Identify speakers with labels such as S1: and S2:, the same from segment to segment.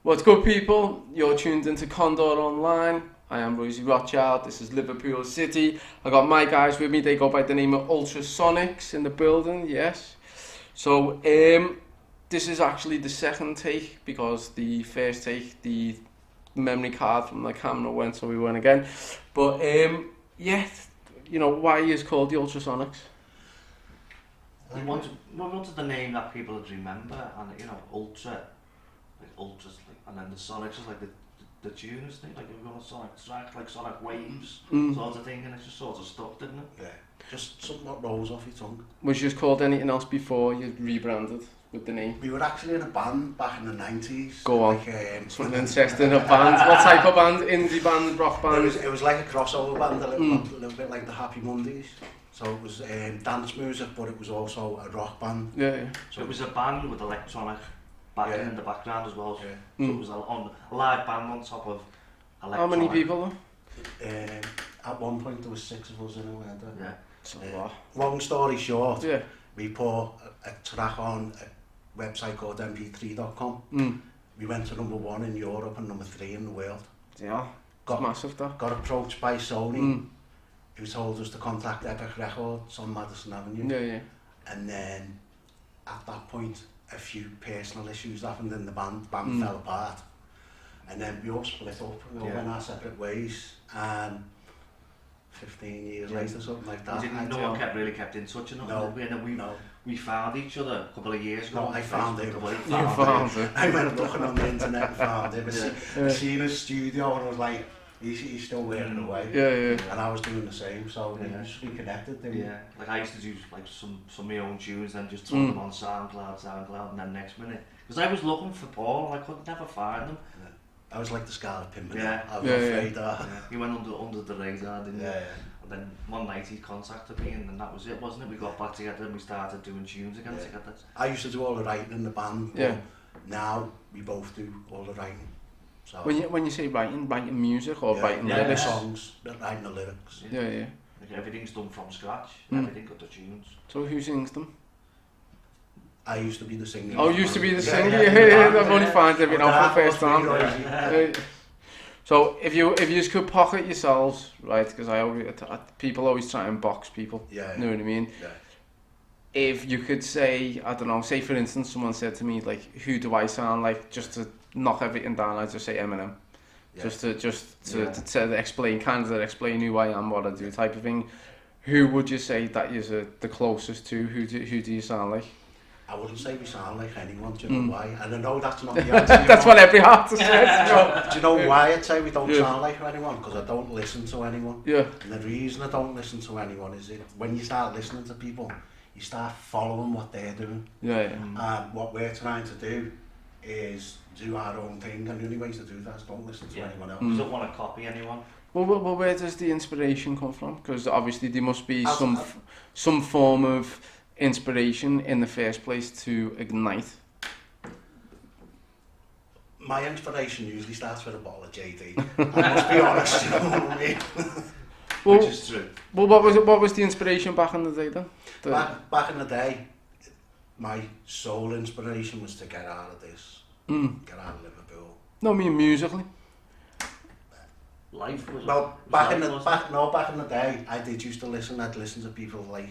S1: What's good, people? You're tuned into Condor Online. I am Royzy Rothschild. This is Liverpool City. I got my guys with me. They go by the name of UltraSonix in the building. Yes. So this is actually the second take because the first take, the memory card from the camera went, so we went again. But yeah, you know why he is called the UltraSonics.
S2: We wanted the name that people would remember, and you know, ultras, like, and then the Sonics is like the tunes thing, like if we're on a Sonic track, like Sonic Waves, sort of thing, and it just sort of stuck, didn't it?
S3: Yeah, just something that rolls off your tongue.
S1: Was you just called anything else before you rebranded with the name?
S3: We were actually in a band back in the 90s.
S1: Go on.
S3: Like,
S1: something interesting, a band. What type of band? Indie band, rock band?
S3: It was like a crossover band, a little bit like the Happy Mondays. So it was dance music, but it was also a rock band.
S1: Yeah.
S2: So it was a band with electronic backing in the background as well.
S3: Yeah.
S2: So it was a live band on top of electronic.
S1: How many people?
S3: At one point there was 6 of us in it, weren't there?
S2: Yeah.
S1: It's a lot.
S3: Long story short,
S1: Yeah.
S3: we put a track on a website called mp3.com. We went to #1 in Europe and #3 in the world.
S1: Yeah. Got massive though.
S3: Got approached by Sony, who told us to contact Epic Records on Madison Avenue.
S1: Yeah.
S3: And then at that point, a few personal issues happened in the band. Band fell apart, and then we all split up. We all went our separate ways, and 15 years later, something like that.
S2: No one really kept in touch, and
S3: No.
S2: we found each other a couple of years ago.
S3: No, I found him.
S1: You found him.
S3: I went looking on the internet and found him. I seen his studio and I was like, he's still wearing away.
S1: Yeah.
S3: And I was doing the same, so we just reconnected.
S2: Yeah, like I used to do like some of my own tunes and just throw them on SoundCloud, and then next minute, because I was looking for Paul and I could never find them.
S3: Yeah. I was like the Scarlet Pimpernel.
S2: Yeah.
S3: I was afraid that.
S2: Yeah. He went under the radar, didn't he?
S3: Yeah.
S2: And then one night he contacted me, and then that was it, wasn't it? We got back together and we started doing tunes again together.
S3: I used to do all the writing in the band, but now we both do all the writing. So
S1: When you say writing music or writing
S3: the
S1: lyrics?
S3: songs, writing the lyrics.
S1: Yeah.
S2: Like everything's done from scratch. Everything got the tunes.
S1: So who sings them?
S3: I used to be the singer.
S1: Oh, you used to be the singer? Yeah. I've only found it out for the first time. So if you just could pocket yourselves, right? Because people always try and box people.
S3: Yeah.
S1: You know what I mean?
S3: Yeah.
S1: If you could say, I don't know, say for instance, someone said to me like, "Who do I sound like?" Just to knock everything down, I'd just say Eminem.
S3: Yeah.
S1: Just to explain who I am, what I do, type of thing. Who would you say that you're the closest to? Who do you sound like?
S3: I wouldn't say we sound like anyone, do you know why? And I know that's not the answer.
S1: That's what every artist says.
S3: Do you know why I'd say we don't sound like anyone? Because I don't listen to anyone.
S1: Yeah.
S3: And the reason I don't listen to anyone is when you start listening to people, you start following what they're doing.
S1: Yeah.
S3: And what we're trying to do is do our own thing, and the only way to do that is don't listen to anyone else.
S2: You don't want to copy anyone.
S1: Well, where does the inspiration come from? Because obviously there must be some form of inspiration in the first place to ignite.
S3: My inspiration usually starts with a bottle of JD. I must be honest, you know what I mean?
S1: Well,
S2: Which is true.
S1: Well, what was the inspiration back in the day then?
S3: Back in the day, my sole inspiration was to get out of this, get out of Liverpool.
S1: No, I mean musically.
S2: Life was.
S3: Well, back in the day, I'd listen to people like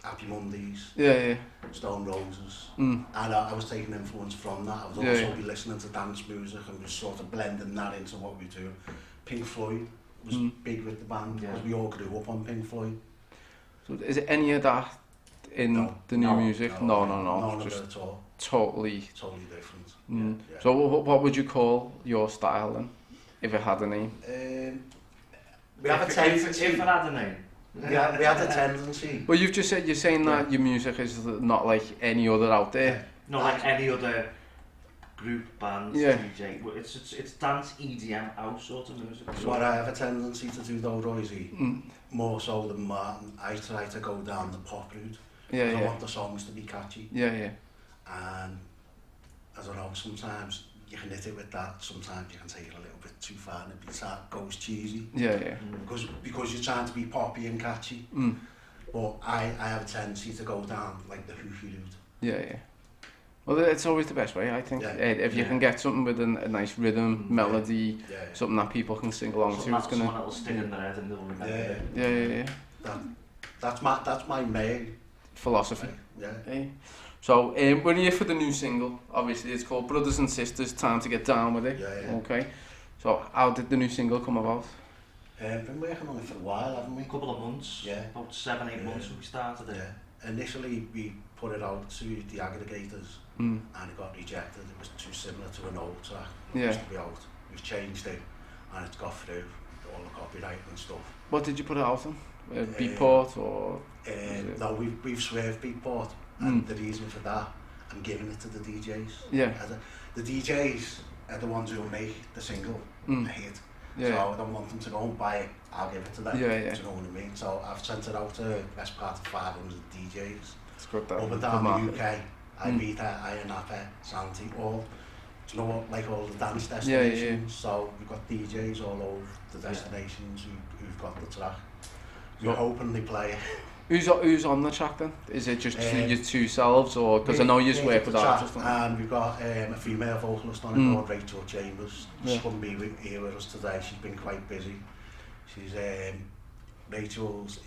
S3: Happy Mondays,
S1: Yeah.
S3: Stone Roses, and I was taking influence from that. I was also be listening to dance music and just sort of blending that into what we do. Pink Floyd was big with the band because we all grew up on Pink Floyd.
S1: So is it any of that in the new music? No.
S3: None
S1: Just
S3: of it at all.
S1: totally
S3: Different. Yeah.
S1: So what would you call your style then, if it had a name?
S3: We have a tendency.
S2: If it had a name.
S3: We had a tendency.
S1: Well, you've just said you're saying that your music is not like any other out there.
S2: Not like any other group, band, DJ. It's dance, EDM, house sort of music.
S3: What I have a tendency to do though, Royzy, more so than Martin, I try to go down the pop route. I want the songs to be catchy.
S1: Yeah.
S3: And I don't know, sometimes you can hit it with that, sometimes you can take it a little bit too far and it goes cheesy.
S1: Yeah.
S3: Because you're trying to be poppy and catchy. But I have a tendency to go down like the Hoofy route.
S1: Yeah. Well, it's always the best way, I think.
S3: Yeah.
S1: If you can get something with a nice rhythm, melody, something that people can sing along to, it's gonna.
S2: Someone that'll stick in their head and they'll remember it.
S1: Yeah.
S3: That's my main
S1: Philosophy.
S3: Yeah.
S1: So, we're here for the new single. Obviously, it's called Brothers and Sisters, Time to Get Down With It.
S3: Yeah.
S1: Okay. So, how did the new single come about?
S3: Been working on it for a while, haven't we?
S2: A couple of months.
S3: Yeah.
S2: About 7-8 months when we started it.
S3: Yeah. Initially, we put it out to the aggregators, and it got rejected. It was too similar to an old track. It to be out. We've changed it, and it's got through all the copyright and stuff.
S1: What did you put it out on? Beatport or?
S3: No, we've swerved Beatport, and the reason for that, I'm giving it to the DJs.
S1: Yeah.
S3: The DJs are the ones who will make the single a hit.
S1: Yeah.
S3: So I don't want them to go and buy it, I'll give it to them.
S1: Yeah.
S3: Do you know what I mean? So I've sent it out to the best part of 500 DJs.
S1: It's good that.
S3: Up and down the UK, Ibiza, Ayanapa, Santi, all, do you know what, like all the dance destinations. So we've got DJs all over the destinations who've got the track. We're hoping they play it.
S1: Who's on the track then? Is it just your two selves, or because I know you work with artists?
S3: And we've got a female vocalist on it called Rachel Chambers. She couldn't be here with us today. She's been quite busy. She's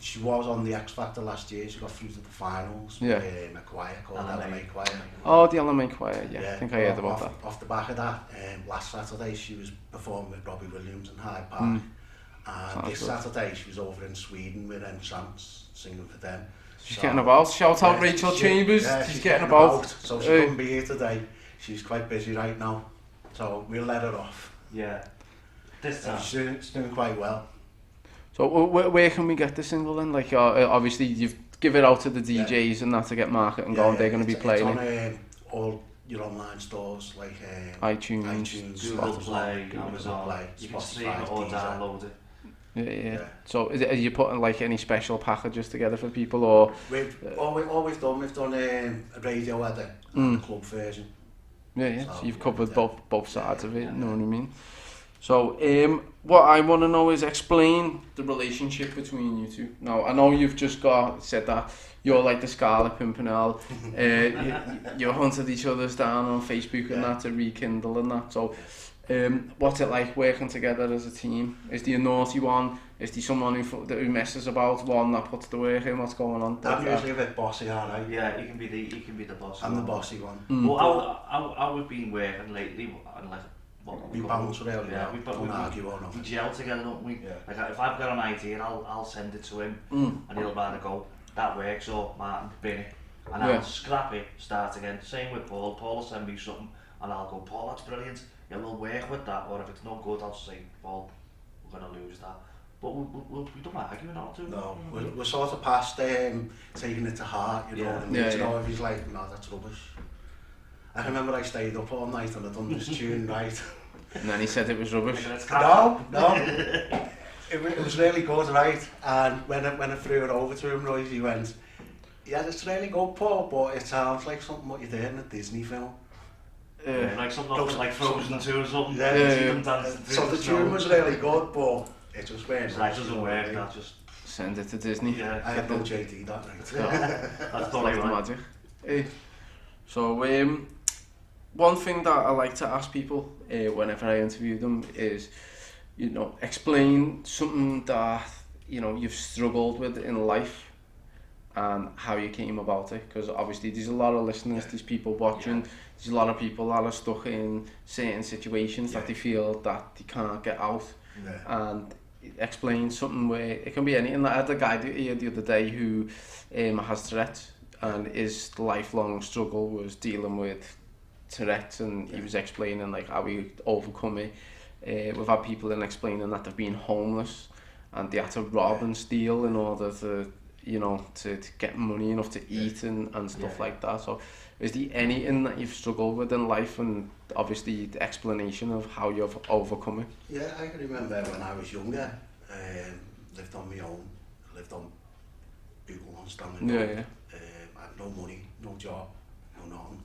S3: she was on the X Factor last year. She got through to the finals with a choir called LMA Choir.
S1: Oh, the LMA Choir. Yeah, I think I heard about that.
S3: Off the back of that, last Saturday she was performing with Robbie Williams in Hyde Park. And this Saturday she was over in Sweden with Entrance singing for them.
S1: She's getting about. Shout out Rachel Chambers. She's getting about.
S3: So she couldn't be here today. She's quite busy right now. So we'll let her off.
S2: Yeah. This time.
S3: She's doing quite well.
S1: So where can we get the single then? Like obviously you've give it out to the DJs and that to get market and going. They're going to be playing
S3: it. All your online stores like
S1: iTunes,
S2: Google Play, Amazon. You can stream it or download it.
S1: Yeah. So are you putting like any special packages together for people, or?
S3: We've always done. We've done a radio edit and a club version.
S1: Yeah. So you've covered both sides of it. You know what I mean? So what I want to know is explain the relationship between you two. Now I know you've just said that you're like the Scarlet Pimpernel. You hunted each other's down on Facebook and that to rekindle and that. So. What's it like working together as a team? Is there a naughty one? Is there someone who messes about? One that puts the work in? What's going on?
S3: I'm usually a bit bossy, aren't I?
S2: Yeah, he can be the boss.
S3: I'm the bossy one.
S2: Well, how we've been working lately, and like
S3: we bounce really well. We
S2: don't
S3: argue or nothing.
S2: We gel together, don't we?
S3: Yeah.
S2: Like if I've got an idea, I'll send it to him, and he'll rather go, that works, or Martin, bin it, and I'll scrap it, start again. Same with Paul. Paul will send me something, and I'll go, Paul, that's brilliant. Yeah, we'll work with that, or if it's not good, I'll say, well, we're going to lose that. But we don't argue in order to.
S3: No, we're sort of past taking it to heart, you know what I mean? You know, if he's like, no, that's rubbish. I remember I stayed up all night and I done this tune right.
S1: And then he said it was rubbish.
S3: No. It was really good, right? And when I threw it over to him, Royzy went, yeah, it's really good, Paul, but it sounds like something what you did in a Disney film.
S2: Like something like Frozen 2 or something.
S3: So the tune was really good, but it just went.
S2: That doesn't work. That just
S1: send it to Disney.
S3: Yeah, I had no JD that night.
S2: That's
S1: like the magic. So one thing that I like to ask people whenever I interview them is, you know, explain something that you've struggled with in life and how you came about it, because obviously there's a lot of listeners, there's people watching, there's a lot of people that are stuck in certain situations that they feel that they can't get out, and explain something where it can be anything. I had a guy here the other day who has Tourette's, and his lifelong struggle was dealing with Tourette's, and he was explaining like how he overcome it. We've had people in explaining that they've been homeless and they had to rob and steal in order to to get money enough to eat and stuff like that. So is there anything that you've struggled with in life, and obviously the explanation of how you've overcome it?
S3: Yeah, I can remember when I was younger, lived on my own, lived on people on standing road. I had no money, no job, no nothing.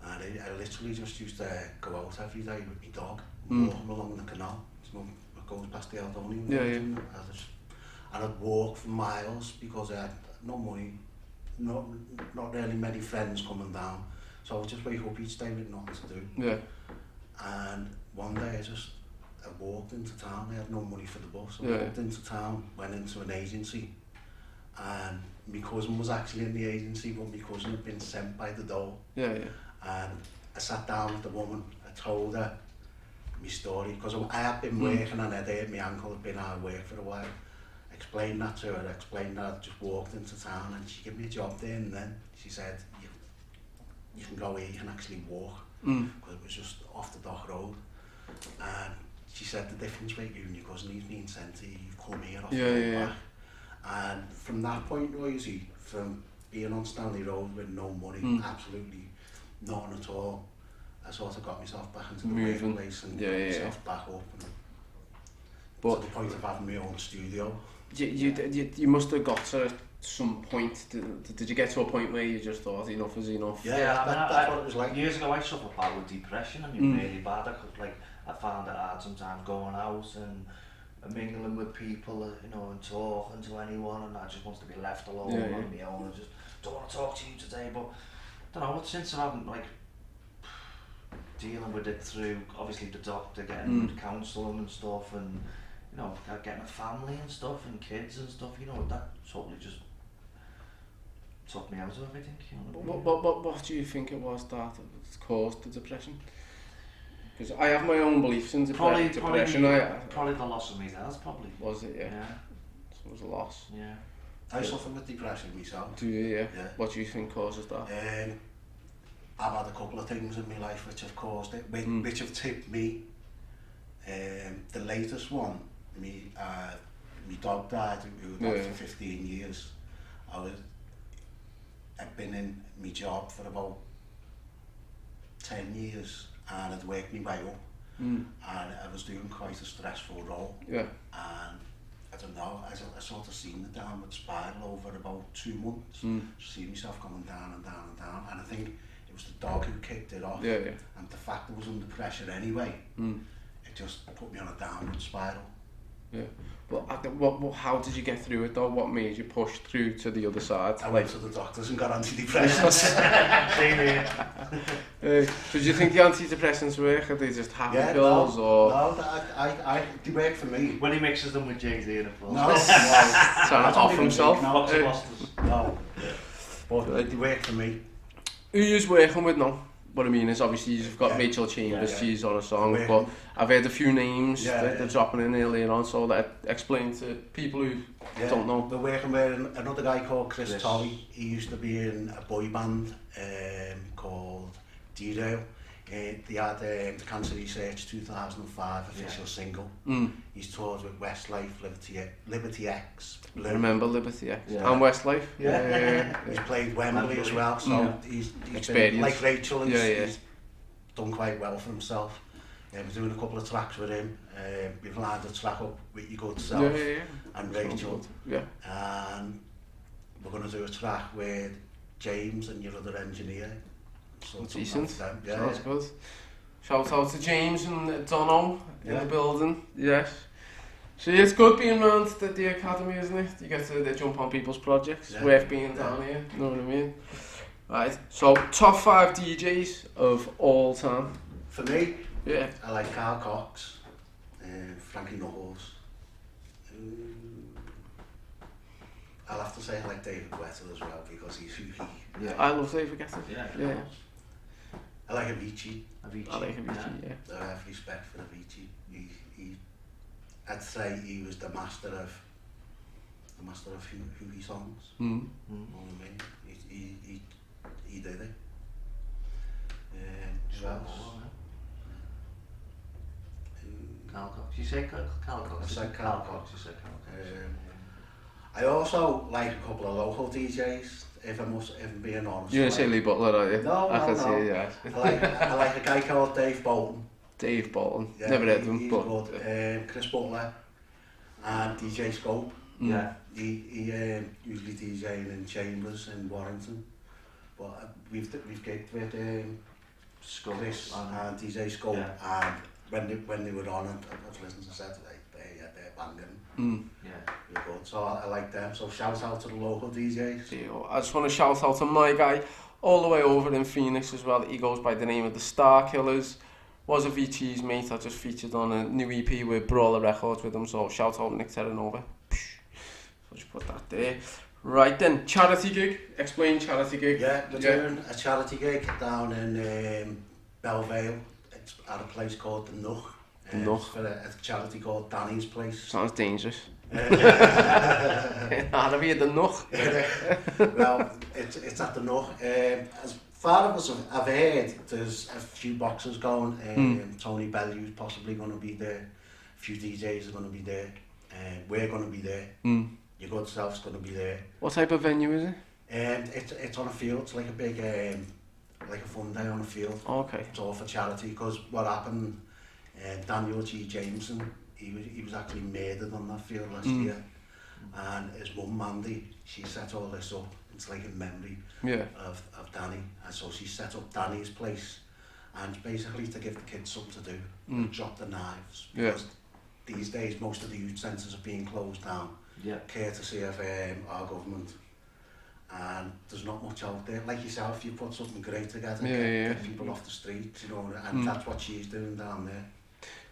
S3: And I literally just used to go out every day with my dog, walk him along the canal. It goes past the Eldonian. And I'd walk for miles because I had no money, not really many friends coming down. So I would just wake up each day with nothing to do.
S1: Yeah.
S3: And one day I walked into town. I had no money for the bus. I
S1: Yeah.
S3: walked into town, went into an agency, and my cousin was actually in the agency, but my cousin had been sent by the door.
S1: Yeah, yeah.
S3: And I sat down with the woman. I told her my story, because I had been working and I'd hurt my ankle, had been out of work for a while. Explained that to her, explained that I just walked into town, and she gave me a job there, and then she said, you can go here, you can actually walk, because it was just off the dock road. And she said the difference between you and your cousin, he's been sent here, you've come here off the back. And from that point, Royzy, from being on Stanley Road with no money, absolutely nothing at all, I sort of got myself back into the workplace and got myself back up. And to the point of having my own studio.
S1: You must have got to some point. Did you get to a point where you just thought enough is enough?
S2: Yeah,
S3: that's what it was like.
S2: Years ago I suffered bad with depression, and it was really bad. I found it hard sometimes going out and mingling with people, you know, and talking to anyone, and I just wanted to be left alone on my own. I just don't want to talk to you today, but I don't know, since I haven't, like, dealing with it through, obviously, the doctor, getting counselling and stuff, and, you know, getting a family and stuff, and kids and stuff, you know, that totally just took me out of everything, you know.
S1: What do you think it was that caused the depression? Because I have my own beliefs in depression.
S2: Probably the loss of my dad, probably.
S1: Was it, yeah? So it was a loss.
S2: Yeah.
S3: I suffer with depression myself.
S1: Do you, yeah? What do you think causes that?
S3: I've had a couple of things in my life which have caused it, which have tipped me. The latest one, my dog died, who was dead for 15 years. I'd been in my job for about 10 years and I'd worked my way up, and I was doing quite a stressful role. Yeah. And I don't know, I sort of seen the downward spiral over about 2 months. See myself going down and down and down, and I think it was the dog who kicked it off. And the fact that I was under pressure anyway, it just put me on a downward spiral. Yeah.
S1: Well, how did you get through it though? What made you push through to the other side?
S3: I went to the doctors and got antidepressants.
S2: Same here.
S1: So do you think the antidepressants work? Are they just happy pills or?
S3: No, they work for me.
S2: When he mixes them with Jay-Z in a film.
S3: No,
S1: trying to off himself.
S3: No, but they work for me.
S1: Who are you working with now? What I mean is, obviously, you've got Rachel Chambers, she's on a song, but I've heard a few names that they're dropping in earlier on, so that explain to people who don't know.
S3: We're working with another guy called Chris Tolley. He used to be in a boy band called D-Rail. They had the Cancer Research 2005 official single. He's toured with Westlife, Liberty X.
S1: I remember Liberty X. And Westlife.
S3: He's played Wembley as well, so he's been, like Rachel, he's done quite well for himself. We're doing a couple of tracks with him. We've lined a track up with Your Good Self and Rachel. And we're going to do a track with James and your other engineer. So
S1: decent. Sounds good. Shout out to James and Dono in the building. Yes. See, it's good being around the academy, isn't it? You get to jump on people's projects. It's worth being down here. You know what I mean? Right. So, top 5 DJs of all time.
S3: For me, I like Carl Cox, Frankie Knuckles. I'll have to say I like David Guetta as well, because he's who he.
S1: I love David Guetta. Yeah.
S3: I like Avicii.
S1: I like Avicii,
S3: I have respect for Avicii. I'd say he was the master of who he songs. You know what I mean? He did it. Who else?
S2: Carl Cox. You say Carl Cox?
S3: I said Carl Cox. I also like a couple of local DJs, if I'm being honest.
S1: You're going to say Lee Butler, are you?
S3: No,
S1: I can see, yes.
S3: I like a guy called Dave Bolton.
S1: Dave Bolton. Never heard of him,
S3: he's
S1: but
S3: good. Chris Butler and DJ Scope. He usually DJing in Chambers in Warrington. But we've gigged with Chris and DJ Scope, and when they were on it, I've listened to said they're banging. Good. So I like them. So shout out to the local DJs.
S1: I just want to shout out to my guy, all the way over in Phoenix as well. He goes by the name of the Star Killers. Was a VT's mate. I just featured on a new EP with Brawler Records with him, so shout out Nick Terranova. So just put that there. Right then, charity gig. Explain charity gig.
S3: Yeah, we're doing a charity gig down in Belle Vale. It's at a place called The Nook.
S1: Nook.
S3: For a charity called Danny's Place.
S1: Sounds dangerous. How be The Nook?
S3: Well, it's at The Nook. As far as I've heard, there's a few boxers going. Tony Bellew's possibly going to be there. A few DJs are going to be there. We're going to be there. Your good self's going to be there.
S1: What type of venue is it?
S3: It's on a field. It's like a big, like a fun day on a field.
S1: Okay.
S3: It's all for charity, because what happened, Daniel G. Jameson, he was actually murdered on that field last year, and his mum Mandy, she set all this up. It's like in memory of Danny, and so she set up Danny's Place, and basically to give the kids something to do, drop the knives, because these days most of the youth centres are being closed down, courtesy of our government, and there's not much out there. Like yourself, you put something great together, get people off the streets, you know, and that's what she's doing down there.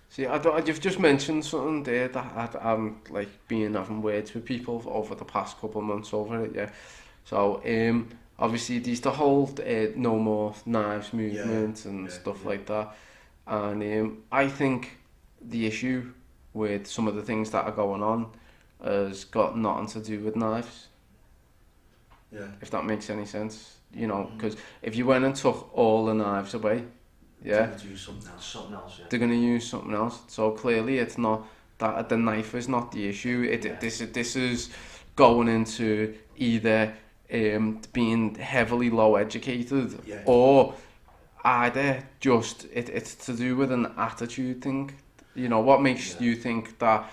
S1: See, you've just mentioned something there that I'm like having words with people over the past couple of months over it, So, obviously there's the whole no more knives movement and stuff like that, and I think the issue with some of the things that are going on has got nothing to do with knives. If that makes any sense, you know, because if you went and took all the knives away,
S3: they're going to use something else.
S1: They're going to use something else. So clearly, it's not that the knife is not the issue. This is going into either being heavily low educated or either just it's to do with an attitude thing. You know, what makes you think that,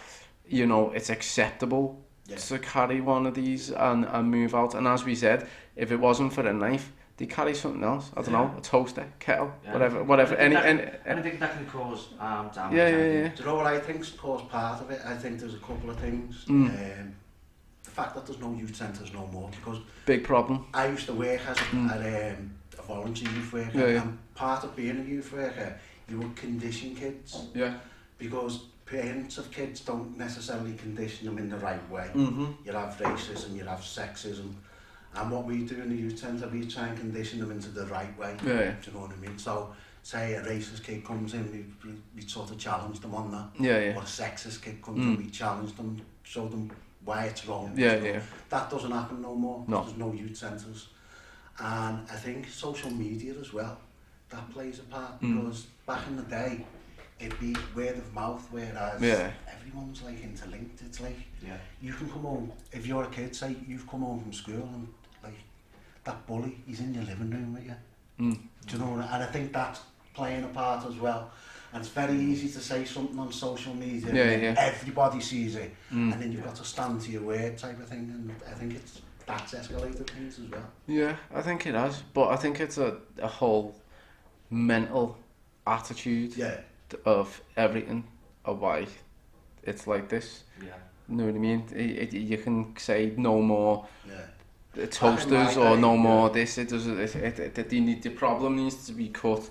S1: you know, it's acceptable to carry one of these and move out? And as we said, if it wasn't for a knife, they carry something else. I don't know, a toaster, kettle, whatever.
S2: Anything that can cause damage.
S3: Do you know what I think's caused part of it? I think there's a couple of things. The fact that there's no youth centres no more, because
S1: big problem.
S3: I used to work as a volunteer youth worker, and part of being a youth worker, you would condition kids. Because parents of kids don't necessarily condition them in the right way. You have racism, you have sexism, and what we do in the youth centre, we try and condition them into the right way. Do you know what I mean? So, say a racist kid comes in, we sort of challenge them on that. Or a sexist kid comes in, we challenge them, show them why it's wrong. That doesn't happen no more. There's no youth centres. And I think social media as well, that plays a part, because back in the day, it'd be word of mouth, whereas everyone's like interlinked. It's like you can come home, if you're a kid, say you've come home from school and like that bully, he's in your living room with you. Do you know? And I think that's playing a part as well. And it's very easy to say something on social media, and everybody sees it, and then you've got to stand to your word type of thing. And I think that's escalated things as well. Yeah,
S1: I think it has, but I think it's a whole mental attitude of everything, of why it's like this. You know what I mean? You can say no more toasters or no more this. It doesn't. The problem needs to be cut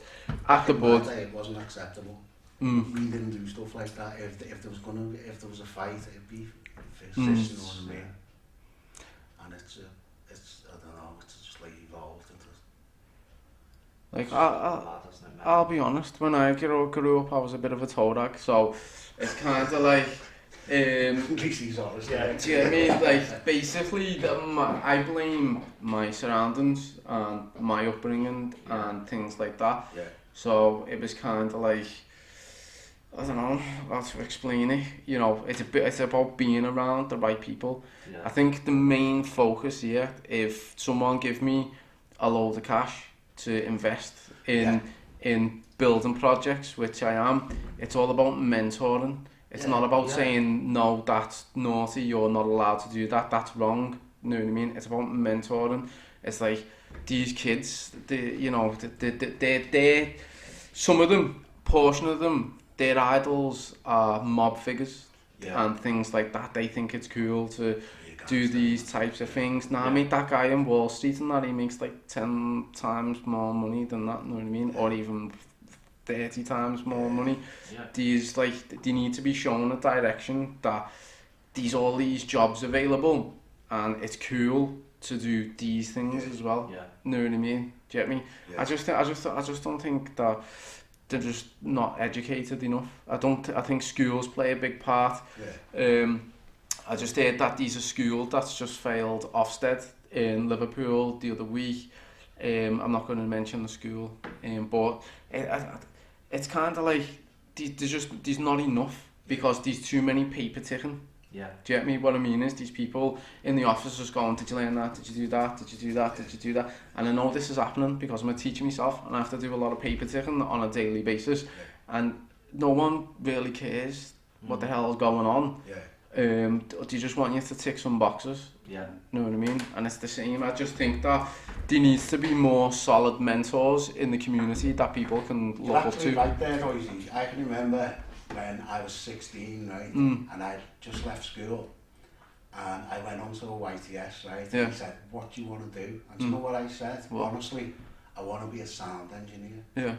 S1: at the bud.
S3: It wasn't acceptable. We didn't do stuff like that. If there was a fight, it'd be fists. You know what I mean? And it's I don't know. It's just like evolved into.
S1: Like I'll be honest. When I grew up, I was a bit of a toe rag. So it's kind of like.
S3: At least he's honest.
S1: Do you know what I mean? Like, basically, I blame my surroundings and my upbringing and things like that. So it was kind of like, I don't know how to explain it. You know, it's about being around the right people. I think the main focus here, if someone give me a load of cash to invest in building projects, which I am, it's all about mentoring. It's not about saying, no, that's naughty, you're not allowed to do that, that's wrong. You know what I mean? It's about mentoring. It's like, these kids, they're some of them, portion of them, their idols are mob figures and things like that. They think it's cool to do these types of things. Now, I meet that guy in Wall Street and that, he makes like 10 times more money than that, you know what I mean? Or even 30 times more money. These, like, they need to be shown a direction that all these jobs available, and it's cool to do these things as well. You know what I mean? Do you get me? I just don't think that they're just not educated enough. I think schools play a big part. I just heard that there's a school that's just failed Ofsted in Liverpool the other week. I'm not going to mention the school, but it's kind of like there's not enough because there's too many paper ticking. Do you get me? What I mean is these people in the office just going, did you learn that? Did you do that? Did you do that? Did you do that? And I know this is happening because I'm a teacher myself and I have to do a lot of paper ticking on a daily basis. And no one really cares what the hell is going on. They just want you to tick some boxes. Know what I mean? And it's the same. I just think that there needs to be more solid mentors in the community that people can look up to.
S3: Right there, Royzy. I can remember when I was 16, right, and I just left school, and I went on to a YTS, right, and he said, what do you want to do? And do you know what I said? Honestly, I want to be a sound engineer. There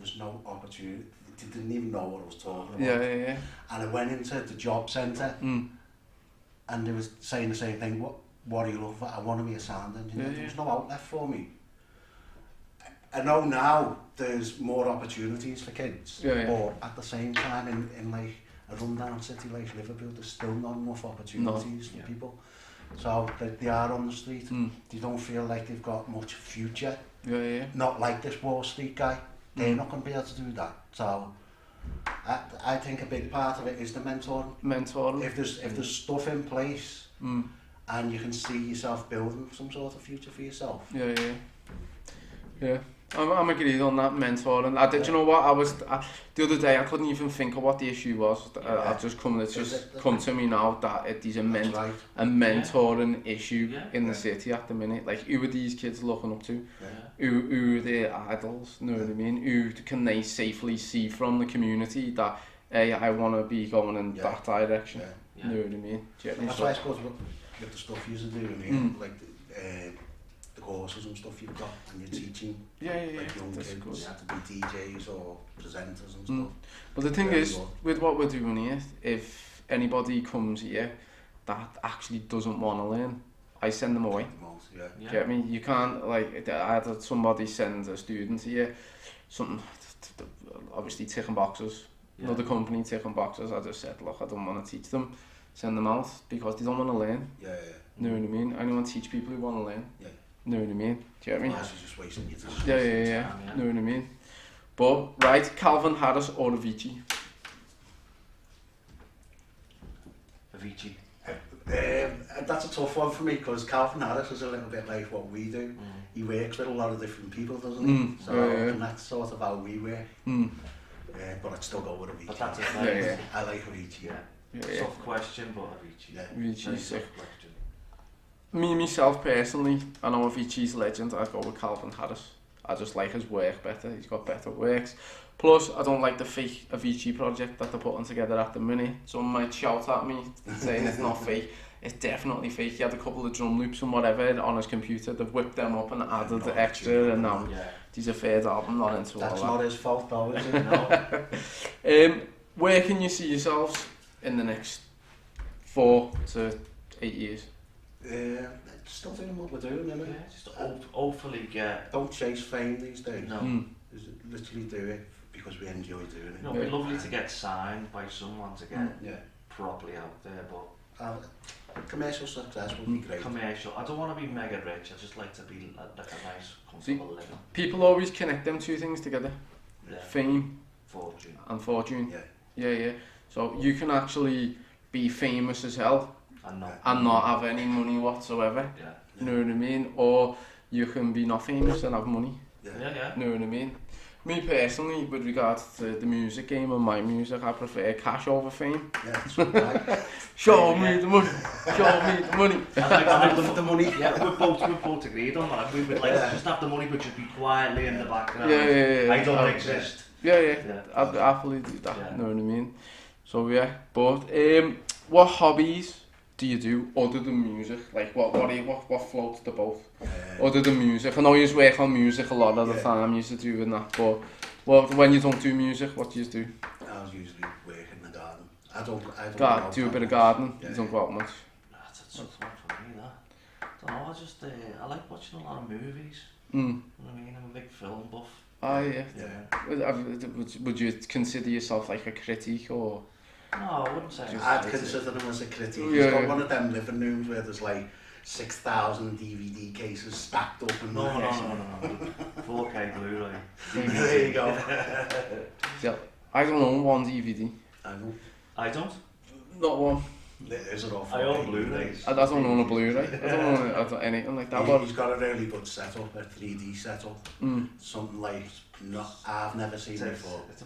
S3: was no opportunity. They didn't even know what I was talking about. And I went into the job centre, and they was saying the same thing. What are you looking for? I want to be a sound engineer. There was no outlet for me. I know now there's more opportunities for kids, but at the same time in like a rundown city like Liverpool, there's still not enough opportunities for people. So they are on the street. They don't feel like they've got much future. Not like this Wall Street guy. They're not going to be able to do that. So I think a big part of it is the mentoring. If there's stuff in place and you can see yourself building some sort of future for yourself.
S1: I'm agreed on that mentoring. You know what? The other day I couldn't even think of what the issue was. It's just come to me now that it is a mentoring issue in the city at the minute. Like, who are these kids looking up to? Who are their idols? You know what I mean? Who can they safely see from the community that, hey, I want to be going in that direction? You know what I mean?
S3: That's why I suppose with the stuff you're doing, like the courses and stuff you've got, and you're teaching like young kids to be DJs or presenters and stuff.
S1: But the thing is, with what we're doing here, if anybody comes here that actually doesn't want to learn, I send them away. Get me? You can't, like, I had somebody send a student here, something, obviously ticking boxes, another company ticking boxes. I just said, look, I don't want to teach them, send them out because they don't want to learn. Know what I mean? I only want to teach people who want to learn. Know what I mean? Do you get me?
S3: Just wasting your time.
S1: Know what I mean? But, right, Calvin Harris or Avicii?
S2: Avicii.
S3: That's a tough one for me because Calvin Harris is a little bit like what we do. He works with a lot of different people, doesn't he? So and that's sort of how we work. But I'd still go with Avicii.
S2: But that's
S3: I like Avicii.
S2: Tough question, but Avicii.
S1: Avicii's sick. Myself personally, I know Avicii's legend. I'd go with Calvin Harris. I just like his work better. He's got better works. Plus, I don't like the fake Avicii project that they're putting together at the minute. Some might shout at me saying it's not fake. It's definitely fake. He had a couple of drum loops and whatever on his computer. They've whipped them up and added the extra, and now he's a third album. Not into all that.
S3: That's not his fault though, is it? No.
S1: Where can you see yourselves in the next 4 to 8 years?
S3: Still doing what we're doing, isn't it?
S2: Just hopefully get...
S3: Don't chase fame these days.
S2: No.
S3: Just literally do it because we enjoy doing it.
S2: No, it'd be lovely to get signed by someone to get properly out there, but...
S3: commercial success would be great.
S2: Commercial. I don't want to be mega rich, I just like to be like a nice, comfortable living.
S1: People always connect them two things together. Fame.
S2: Fortune.
S1: And fortune. Yeah. So you can actually be famous as hell and not have any money whatsoever. You know what I mean? Or you can be not famous and have money. You know what I mean? Me personally, with regards to the music game and my music, I prefer cash over fame. Show me the money. Show me the money.
S2: I love the money. We're both agreed on that. We would like to just have the money, but just be quietly in the background. I don't exist.
S1: I'd happily do that. You know what I mean? So but what hobbies do you do other than music? Like what floats the boat? Other than music? I know you work on music a lot of the time, you used to do that, but when you don't do music, what do you do?
S3: I was usually working in the garden. I don't
S1: Do a bit of gardening, you don't go out much?
S2: That's fun for me, that. I don't know, I like watching a lot of movies.
S1: Mm.
S2: You know what I mean? I'm a big film buff.
S1: Oh yeah.
S2: Yeah.
S1: Would you consider yourself like a critic or?
S2: No, I wouldn't say.
S3: I'd consider him as a critic.
S1: Yeah.
S3: He's got one of them living rooms where there's like 6,000 DVD cases stacked up in
S2: No. 4K Blu-ray.
S3: There you go.
S1: Yeah, I don't own one DVD.
S2: I don't?
S1: Not one.
S3: Is it all
S2: I own Blu-rays.
S1: I don't own a Blu-ray. I don't own anything like that.
S3: He's got a really good setup, a 3D setup. Something like I've never seen before.
S2: It's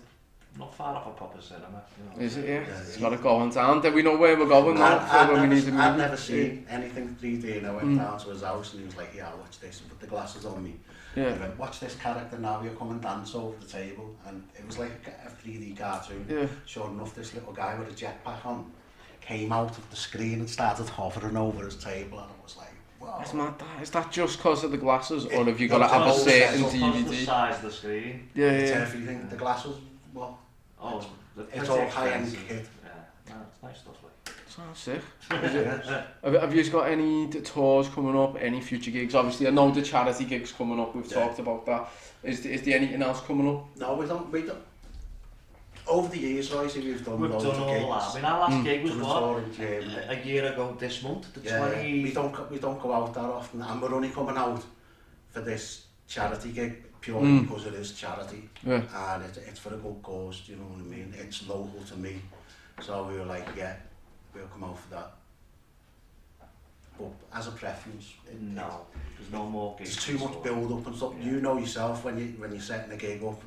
S2: not far off a proper cinema. You know.
S1: Is it? Yeah. It's got to go on town. Do we know where we're going now?
S3: I've never seen anything 3D, and I went down to his house and he was like, yeah, watch this, and put the glasses on me.
S1: Yeah.
S3: He went, watch this character now, you come and dance over the table. And it was like a 3D cartoon.
S1: Yeah.
S3: Sure enough, this little guy with a jetpack on came out of the screen and started hovering over his table, and I was like, wow.
S1: Is that just because of the glasses, or have you got to have a certain DVD?
S2: The size of the screen.
S1: Yeah,
S3: It's everything. The glasses, well, it's all high-end kit.
S2: Yeah, no, it's nice stuff like.
S1: Sounds sick. Have you got any tours coming up? Any future gigs? Obviously, I know the charity gigs coming up. We've talked about that. Is there anything else coming up?
S3: No, we don't. Over the years, Royzy, we've done loads of gigs.
S2: All that. I mean, our last gig was what?
S3: A
S2: year ago this month, the 20...
S3: We don't go out that often, and we're only coming out for this charity gig purely because it is charity.
S1: Yeah.
S3: And it's for a good cause, do you know what I mean? It's local to me. So we were like, yeah, we'll come out for that. But as a preference,
S2: no, there's no more gigs.
S3: There's too much build up and stuff. Yeah. You know yourself when you're setting a gig up.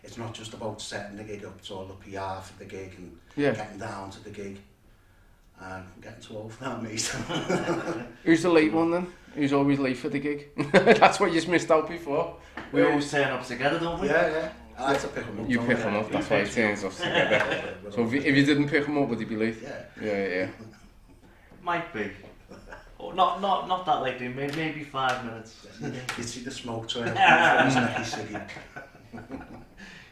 S3: It's not just about setting the gig up, it's all the PR for the gig and getting down to the gig. And I'm getting too old for that, mate.
S1: Who's the late one then? Who's always late for the gig? That's what you missed out before.
S2: We always turn up together, don't we?
S3: Yeah. I like to pick them up.
S1: You pick them up, that's why he turns us together. So if you didn't pick them up, would he be late? Yeah.
S2: Might be. Oh, not that late, maybe 5 minutes.
S3: You see the smoke trail.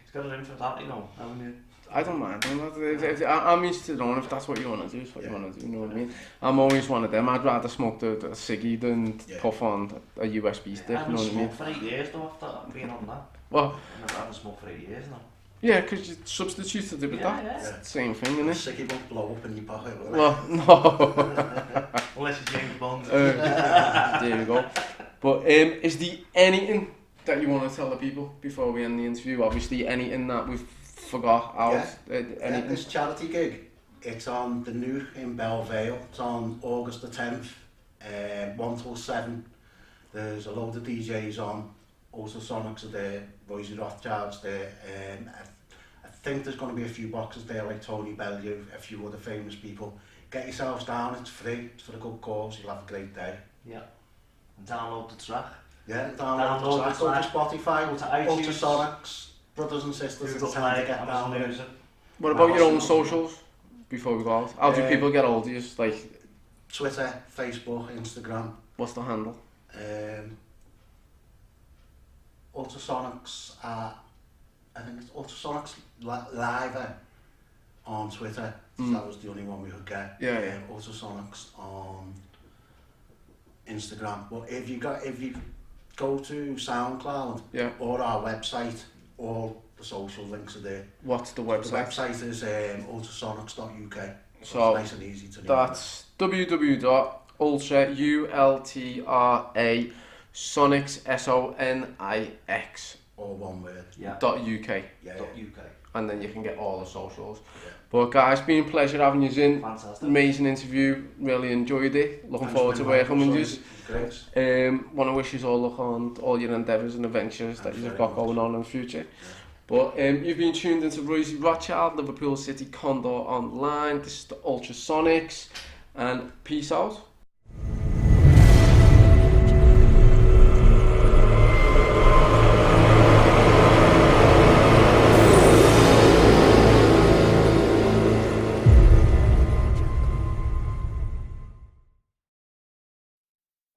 S2: He's got an in for that, you know, haven't you?
S1: I don't mind. I'm used to knowing if that's what you want to do, it's what you want to do, you know what I mean? I'm always one of them. I'd rather smoke the ciggy than puff on a USB stick, you know what I mean?
S2: I haven't smoked for 8 years though after being on that.
S1: What?
S2: I haven't smoked for 8 years now.
S1: Yeah, because you substituted it with that.
S2: Yeah.
S1: Same thing, isn't it?
S3: Ciggy won't blow up in your pocket, will it?
S1: Well, no.
S2: Unless you're James Bond.
S1: There you go. But is there anything that you want to tell the people before we end the interview? Obviously, anything that we've forgot out? Anything?
S3: This charity gig, it's on the New in Belle Vale. It's on August the 10th, 1 till 7. There's a load of DJs on. UltraSonix are there, Royzy Rothschild's there. I think there's going to be a few boxes there like Tony Bellew, a few other famous people. Get yourselves down, it's free, it's for a good cause, you'll have a great day.
S2: Yeah. And download the track.
S3: Yeah, download the track. Go to Spotify,
S2: go to iTunes,
S3: UltraSonix, brothers and sisters, it's time to get down with it.
S1: What about your own socials before we go out? How do people get hold of you? Like
S3: Twitter, Facebook, Instagram.
S1: What's the handle?
S3: UltraSonix, I think it's UltraSonix Live on Twitter. That was the only one we could get.
S1: Yeah.
S3: UltraSonix on Instagram. But if you go to SoundCloud or our website, all the social links are there.
S1: What's the website?
S3: The website is ultrasonics.uk.
S1: So
S3: it's nice and easy to
S1: that's www.ultrasonics Sonics SONIX
S3: all one word.
S1: .uk.
S2: .uk.
S1: And then you can get all the socials. But guys, it's been a pleasure having you in.
S2: Fantastic.
S1: Amazing interview. Really enjoyed it. Looking forward to working with you. Want to wish you all luck on all your endeavours and adventures that you've got going on in the future. But you've been tuned into Royzy Rothschild, Liverpool City Condor Online. This is the UltraSonix, and peace out.